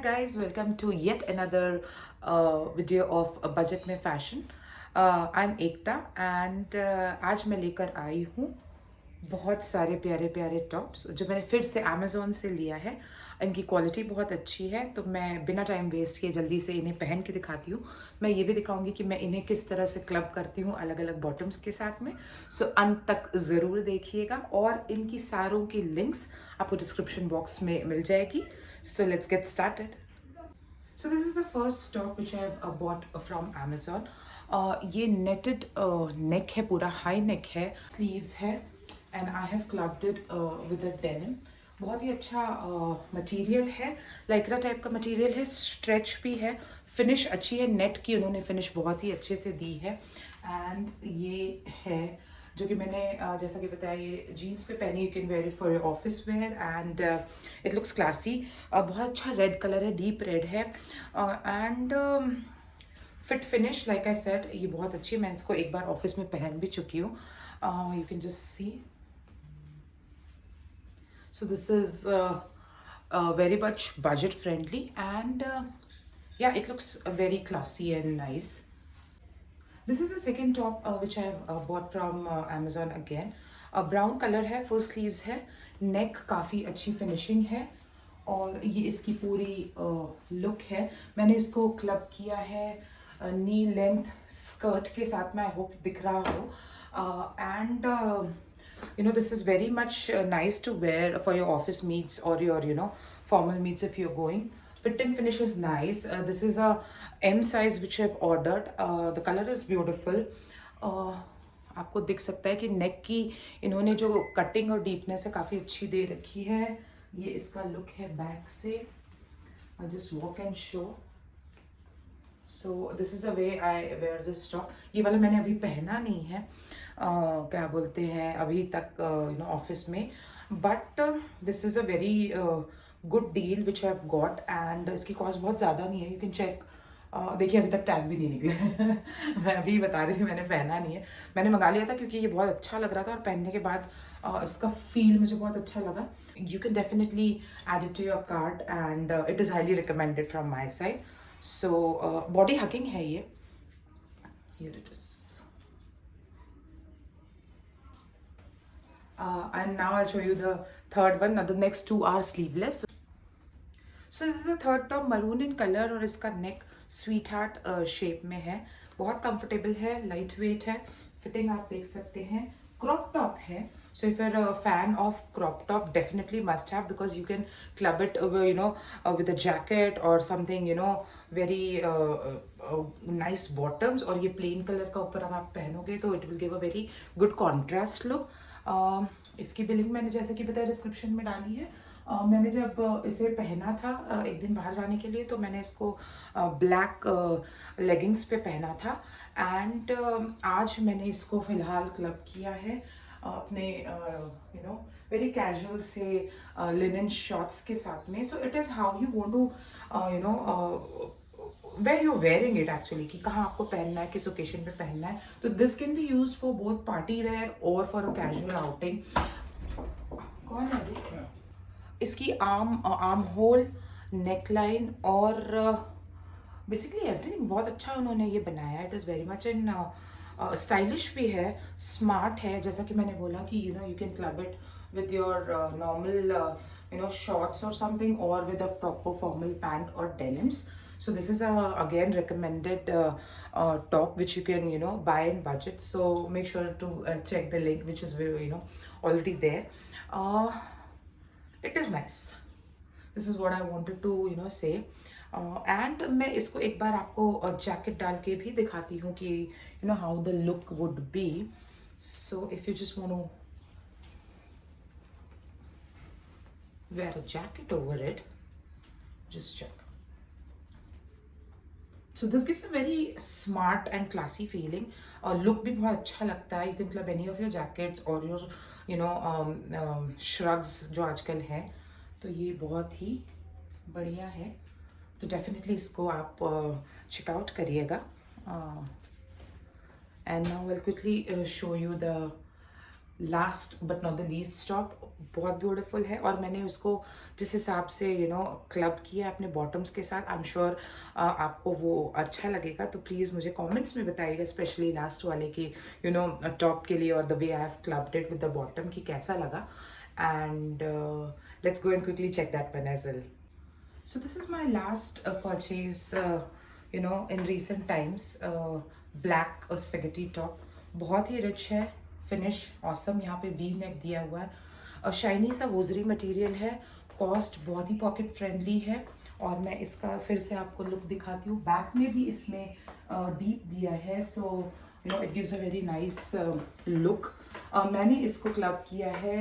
guys, welcome to yet another video of budget में fashion. I'm Ekta and आज मैं लेकर आई हूँ बहुत सारे प्यारे प्यारे टॉप्स जो मैंने फिर से अमेज़ॉन से लिया है. इनकी क्वालिटी बहुत अच्छी है, तो मैं बिना टाइम वेस्ट किए जल्दी से इन्हें पहन के दिखाती हूँ. मैं ये भी दिखाऊंगी कि मैं इन्हें किस तरह से क्लब करती हूँ अलग अलग बॉटम्स के साथ में. सो अंत तक ज़रूर देखिएगा और इनकी सारों की लिंक्स आपको डिस्क्रिप्शन बॉक्स में मिल जाएगी. So let's get started. So this is the first top which I have bought from Amazon. ये netted neck है, पूरा high neck है, sleeves है, and I have clubbed it with a denim. बहुत ही अच्छा material है, लाइक्रा टाइप का material है, स्ट्रेच भी है, फिनिश अच्छी है, नेट की उन्होंने फिनिश बहुत ही अच्छे से दी है. एंड ये है जो कि मैंने जैसा कि बताया, ये जीन्स पे पहनी. You can wear it for your office where and it looks classy. बहुत अच्छा रेड कलर है, डीप रेड है and fit finish. Like I said, ये बहुत अच्छी है. मैं इसको एक बार ऑफिस में पहन भी चुकी हूँ. You can just see. So this is very much budget friendly and yeah, it looks very classy and nice. This is the second top which I have bought from Amazon again. Brown color है, full sleeves है, neck काफ़ी अच्छी finishing है और ये इसकी पूरी look है. मैंने इसको क्लब किया है knee length skirt के साथ में. I hope दिख रहा हो. And you know, this is very much nice to wear for your office meets or your, you know, formal meets if you're going. Fit and finish is nice. This is a M size which I've ordered. The color is beautiful. आपको दिख सकता है कि नेक की इन्होंने जो cutting और deepness है काफ़ी अच्छी दे रखी है. ये इसका लुक है बैक से. I'll just walk and show. So this is the way I wear this top. ये वाला मैंने अभी पहना नहीं है, क्या बोलते हैं, अभी तक यू नो ऑफिस में. But this is a very good deal which I have got and इसकी कॉस्ट बहुत ज़्यादा नहीं है. You can check. देखिए, अभी तक टैग भी नहीं निकले. मैं अभी बता रही थी, मैंने पहना नहीं है. मैंने मंगा लिया था क्योंकि ये बहुत अच्छा लग रहा था और पहनने के बाद इसका फील मुझे बहुत अच्छा लगा. You can definitely add it to your cart and it is highly recommended from my side. So body hugging है ये. Here it is. And now I'll show you the third one. Now the next two are sleeveless. So this is the third top, maroon in color और इसका neck sweetheart shape में है. बहुत comfortable है, light weight है, fitting आप देख सकते हैं. Crop top है. So if you're a fan of crop top, definitely must have because you can club it, you know, with a jacket or something, you know, very nice bottoms. और ये plain color का ऊपर आप पहनोगे तो it will give a very good contrast look. इसकी भी link मैंने जैसे कि बताया डिस्क्रिप्शन में डाली है. मैंने जब इसे पहना था एक दिन बाहर जाने के लिए, तो मैंने इसको ब्लैक लेगिंग्स पे पहना था एंड आज मैंने इसको फ़िलहाल क्लब किया है अपने यू नो वेरी कैजुअल से लिनन शॉर्ट्स के साथ में. So it is how you want to you know where you're wearing it actually, कि कहाँ आपको पहनना है, किस ओकेशन पे पहनना है. तो this can be use for both party wear और फॉर अ कैजुअल आउटिंग. कौन है ये? इसकी आर्म होल, नेक लाइन और बेसिकली एवरीथिंग बहुत अच्छा उन्होंने ये बनाया. It is very much in stylish भी है, स्मार्ट है. जैसा कि मैंने बोला कि you know you can club it with your normal you know shorts or something or with a proper formal pant or denims. So this is a again recommended top which you can you know buy in budget. So make sure to check the link which is you know already there. It is nice. This is what I wanted to you know say. And मैं इसको एक बार आपको jacket डाल के भी दिखाती हूँ कि you know how the look would be. So if you just want to wear a jacket over it, just check. So this gives a very smart and classy feeling. Look भी बहुत अच्छा लगता है. You can club any of your jackets or your you know shrugs जो आजकल है. तो ये बहुत ही बढ़िया है. तो डेफिनेटली इसको आप चेकआउट करिएगा. And now I'll quickly show you the last but not the least top. बहुत ब्यूटीफुल है और मैंने उसको जिस हिसाब से क्लब किया अपने बॉटम्स के साथ, आई एम श्योर आपको वो अच्छा लगेगा। तो प्लीज़ मुझे कमेंट्स में बताइएगा, स्पेशली लास्ट वाले की टॉप के लिए और the way I have clubbed it with the bottom की कैसा लगा। And let's go and quickly check that one as well. So this is my last purchase, in recent times. Black spaghetti top, बहुत ही rich है, finish awesome. यहाँ पे V neck दिया हुआ है, शाइनी सा वोजरी मटेरियल है, कॉस्ट बहुत ही पॉकेट फ्रेंडली है। और मैं इसका फिर से आपको लुक दिखाती हूँ। बैक में भी इसमें डीप दिया है, so it gives a very nice look. मैंने इसको क्लब किया है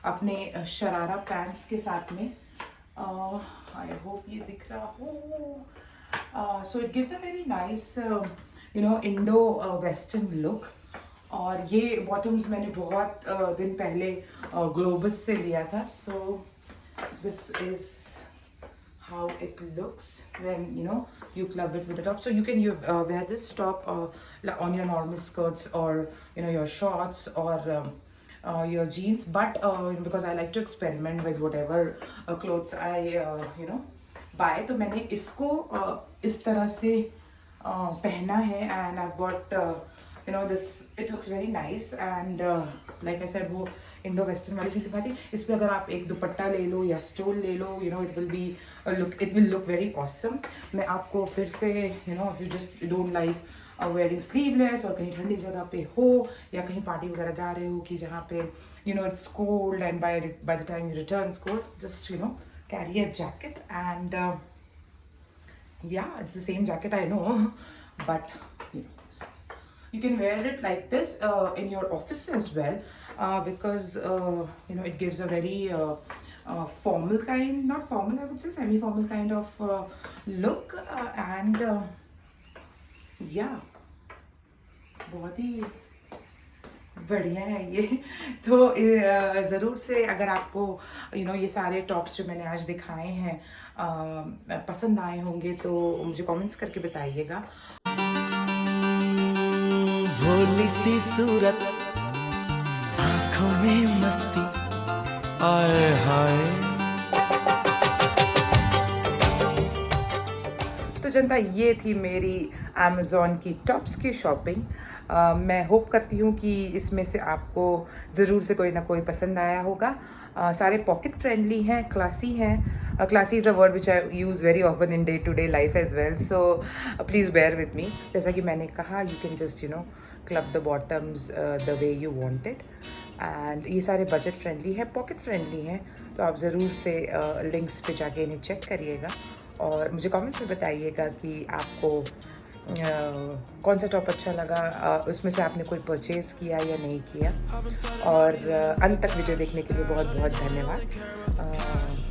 अपने शरारा पैंट्स के साथ में। I hope ये दिख रहा हो। So it gives a very nice Indo western look। और ये बॉटम्स मैंने बहुत दिन पहले ग्लोबस से लिया था। So this is how it looks when you club it with the top. So you can wear this top on your normal skirts or your shorts or your jeans, but because I like to experiment with whatever clothes I buy, तो मैंने इसको इस तरह से पहना है। and I've got this, it looks very nice and like I said वो Indo western वाली फील दिखाती है। इस पर अगर आप एक दुपट्टा ले लो या स्टोल ले लो, it will look very awesome। मैं आपको फिर से if you just don't like wearing sleeveless और कहीं ठंडी जगह पे हो या कहीं पार्टी वगैरह जा रहे हो कि जहाँ पे it's cold and by the time you return it's cold, just carry a jacket and it's the same jacket I know, but you can wear it like this in your office as well, because it gives a very formal kind, not formal, I would say semi-formal kind of look, and बहुत ही बढ़िया है ये। तो ज़रूर से अगर आपको ये सारे टॉप्स जो मैंने आज दिखाए हैं पसंद आए होंगे तो मुझे कमेंट्स करके बताइएगा। भोली सी सूरत, आँखों में मस्ती, आए हाय। तो जनता, ये थी मेरी अमेज़ॉन की टॉप्स की शॉपिंग। मैं होप करती हूँ कि इसमें से आपको ज़रूर से कोई ना कोई पसंद आया होगा। सारे पॉकेट फ्रेंडली हैं, क्लासी हैं। Classy is a word which I use very often in day to day life as well, so please bear with me. जैसा कि मैंने कहा, you can just club the bottoms the way you want it. And ये सारे budget friendly हैं, pocket friendly हैं, तो आप ज़रूर से लिंक्स पे जाके इन्हें चेक करिएगा और मुझे कमेंट्स में बताइएगा कि आपको कौन सा टॉप अच्छा लगा, उसमें से आपने कोई परचेज़ किया या नहीं किया। और अंत तक वीडियो देखने के लिए बहुत बहुत धन्यवाद।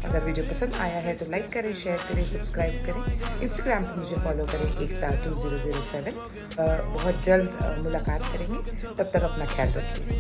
अगर वीडियो पसंद आया है तो लाइक करें, शेयर करें, सब्सक्राइब करें। इंस्टाग्राम पर मुझे फॉलो करें, एकता 2007। बहुत जल्द मुलाकात करेंगे, तब तक अपना ख्याल रखिए।